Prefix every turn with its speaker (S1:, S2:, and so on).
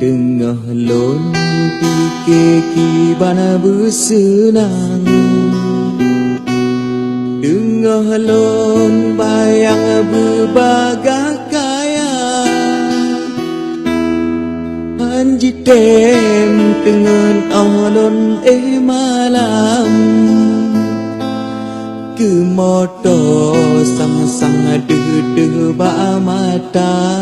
S1: Tengah lon fikir kibana bersenang, tengah lon bayang berbagai kaya, Anji tem dengan alon malam, kemoto sang-sang deh ba mata.